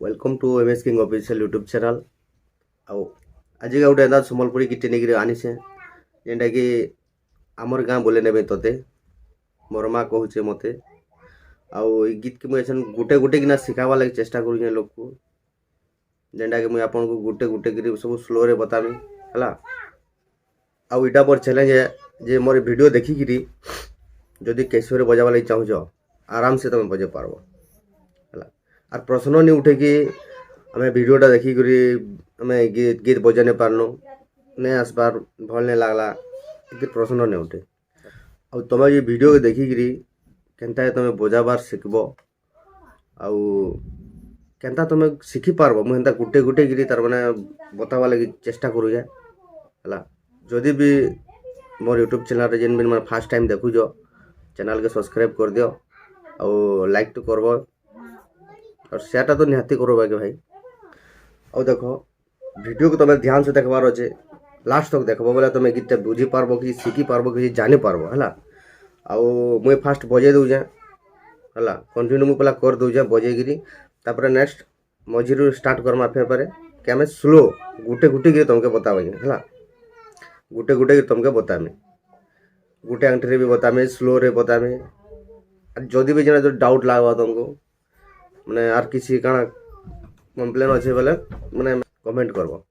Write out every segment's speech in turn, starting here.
Welcome to MS King official YouTube channel. आउ आज गोटे एंदा सम्बलपुरी गीत नहीं आनीसे जेनटा कि आमर गाँ बोले नेबे तोते मोर माँ कहूचे मते। आउ गीत के मुझे गुटे गुटे किना शिखावा लगे चेष्टा करूँ लोग को जेनटा कि मुझे आपन को गुटे गुटे गिरी सब स्लो रे बतामी हला। आउ इटा मोर चैलेंज है जे मोर वीडियो देखी गिरी जदि कैसे बजावा लगे चाहूछ आराम से तुम बजे पारबो हला। आर प्रश्न नहीं उठे कि हमें वीडियोटा देखी करी हमें गीत गीत बजा नहीं पारनु नहीं आसबार भल नहीं लगला ये प्रश्न नहीं उठे। आ तुम ये वीडियो के देखी करी केनता तुम बजाबार शिखब आउ केनता तुम शिखी पारब मुझे गुटे गुटे गिरी तार माने बतावा लगी चेष्टा करूँ हला। जदि भी मोर यूट्यूब चैनल रे जेन भी मैं फर्स्ट टाइम देखुछ चैनल के सब्सक्राइब कर दियो और लाइक तो करबो और शेयर तो निहाती करो बाके भाई। और देखो वीडियो को तुम ध्यान से देखबार अच्छे लास्ट तक देखबो बोले तुम गीत बुझी पारबो कि शिखी पारबो कि जानी पारबो हला। आउ मुझे फास्ट बजे दूचे हला कंटिन्यू मुझे पहला कर दूचे बजे गिरी तापर नेक्स्ट मझीरू स्टार्ट करमा फेर पारे कि आम स्लो गुटे गुटे गिरी तुमके बतावे हला। गुटे गुटे गिरी तुमके बतामे गुटे आंटी भी बतामे स्लो रे बतामे जदि भी जना जो डाउट लागबा तुमको मैंने आर किसी काना कम्प्लेन अच्छे बोले मैंने कमेंट करबो।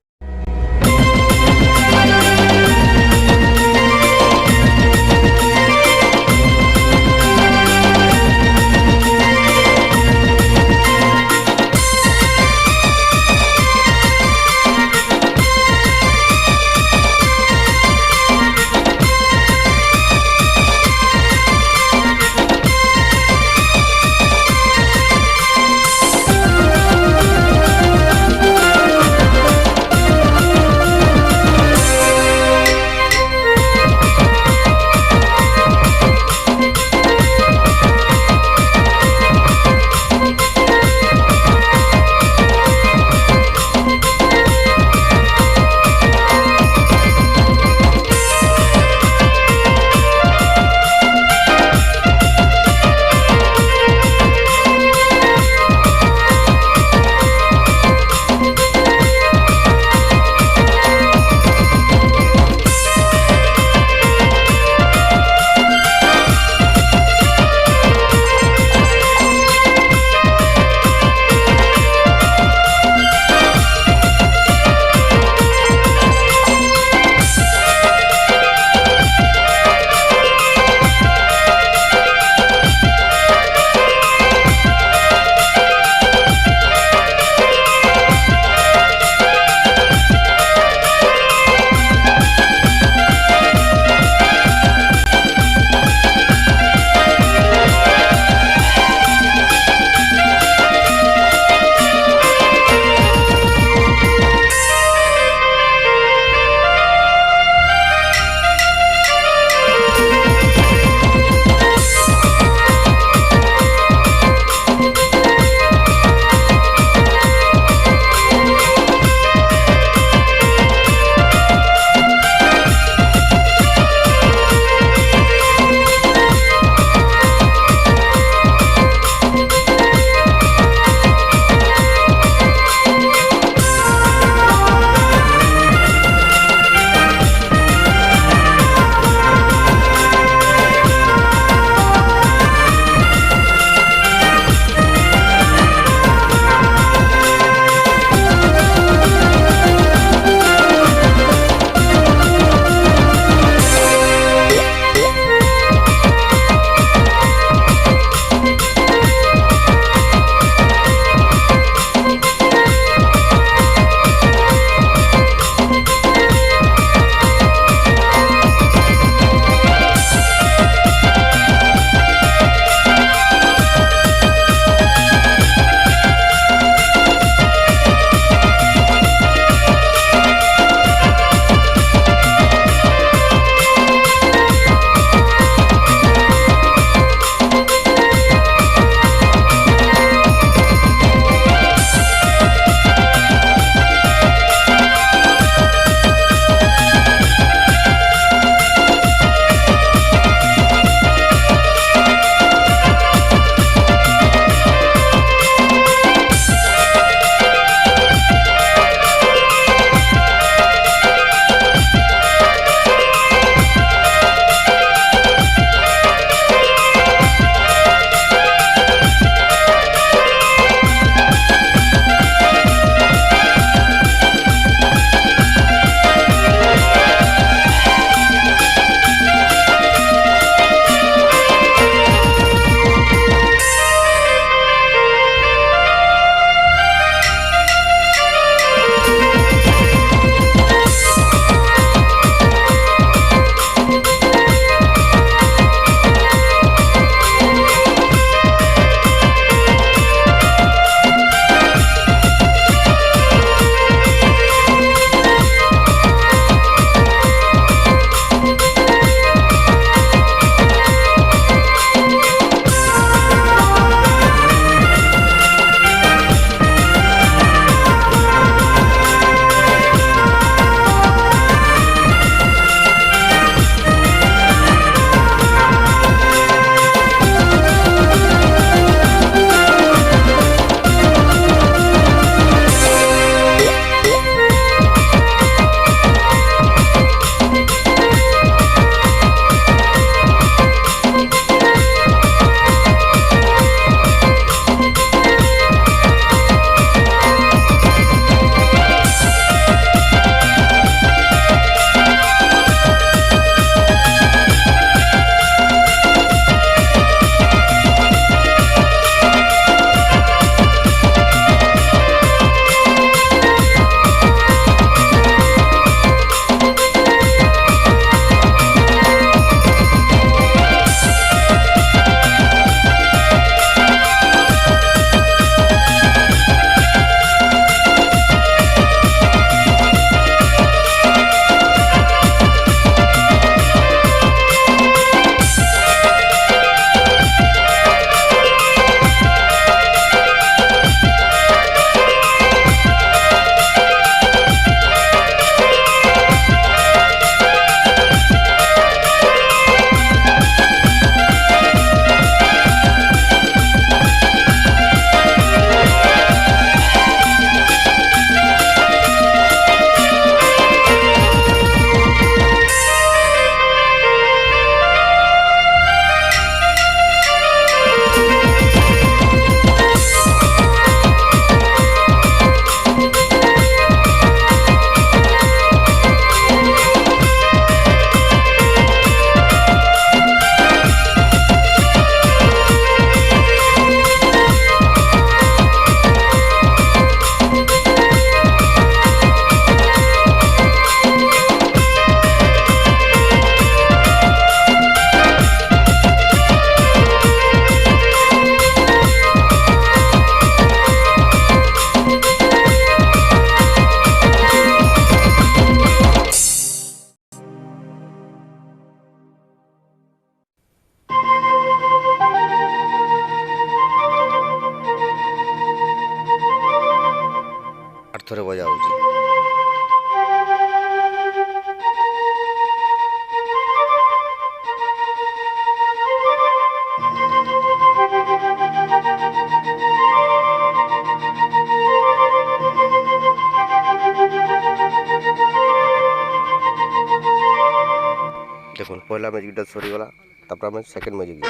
पहला म्यूजिकटा सरीगला तापर आम सेकेंड म्यूजिक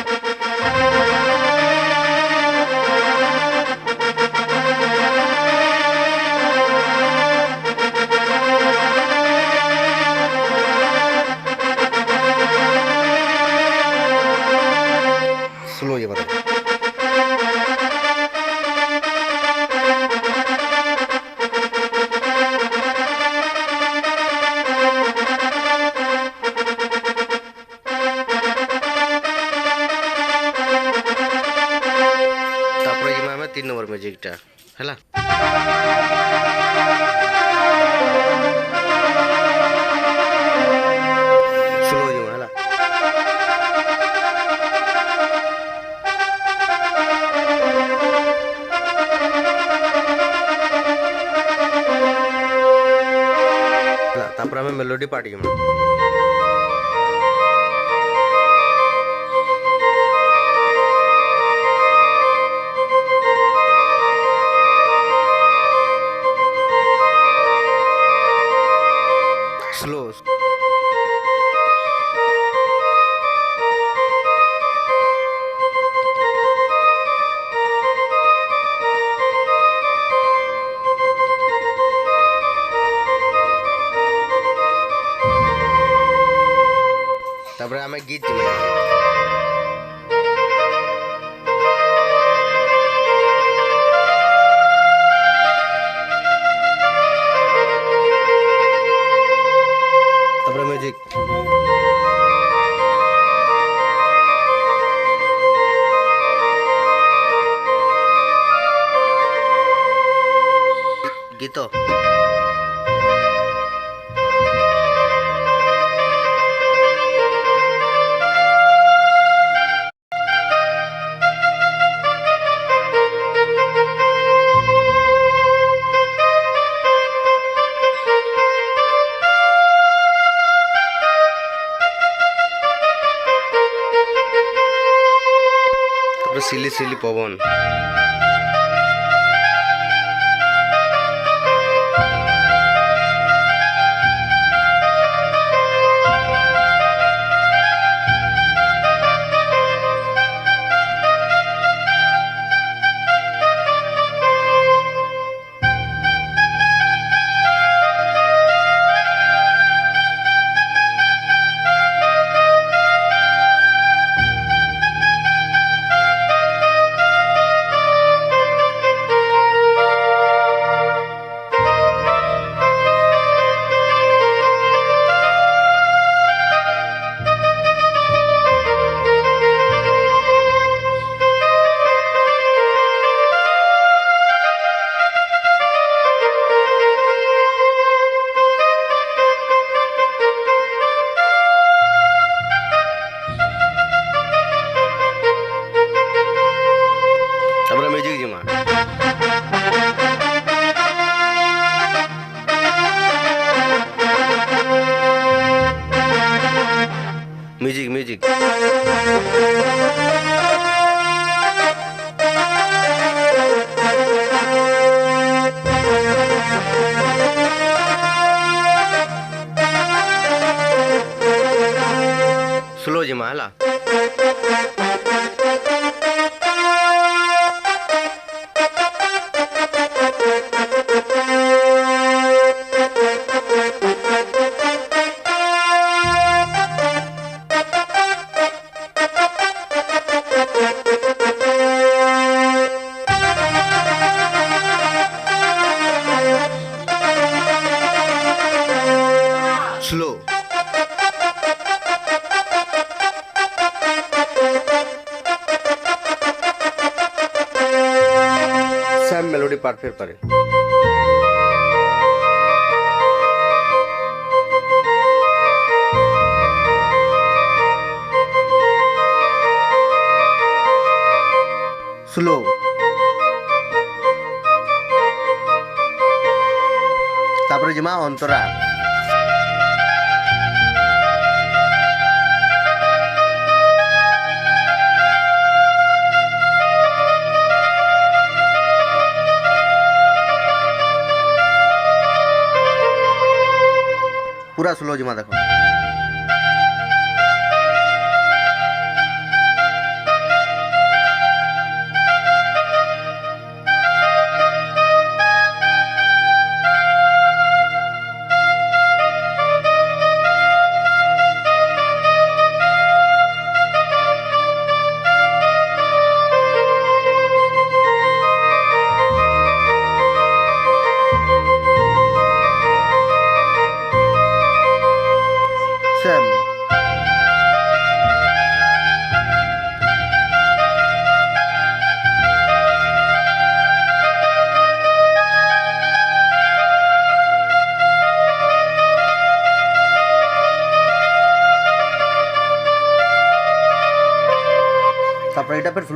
स्लो ये मतलब तापर ये आम 3 नंबर म्यूजिकटा है स्लो ये है तापर आम मेलोडी पार्टी स्लो तापर आम गीत तापर म्यूजिक गीत सिली सिली पवन तापर म्यूजिक जिमा म्यूजिक म्यूजिक स्लो जिमा है स्लो सेम मेलोडी पार्ट फिर पारे स्लो तापर जिमा अंतरा पूरा स्लो जिमा देखो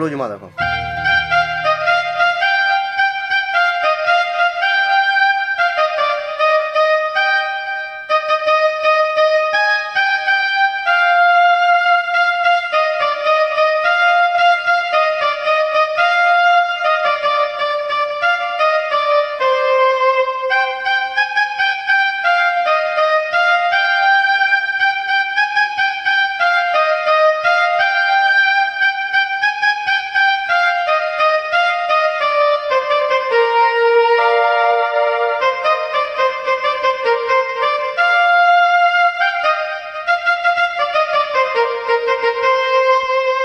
स्लो जमा देखो।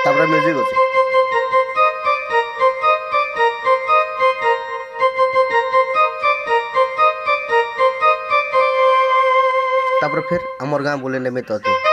तापर म्यूजिक अच्छे तापर फिर आमर गाँ बोले नेबे तते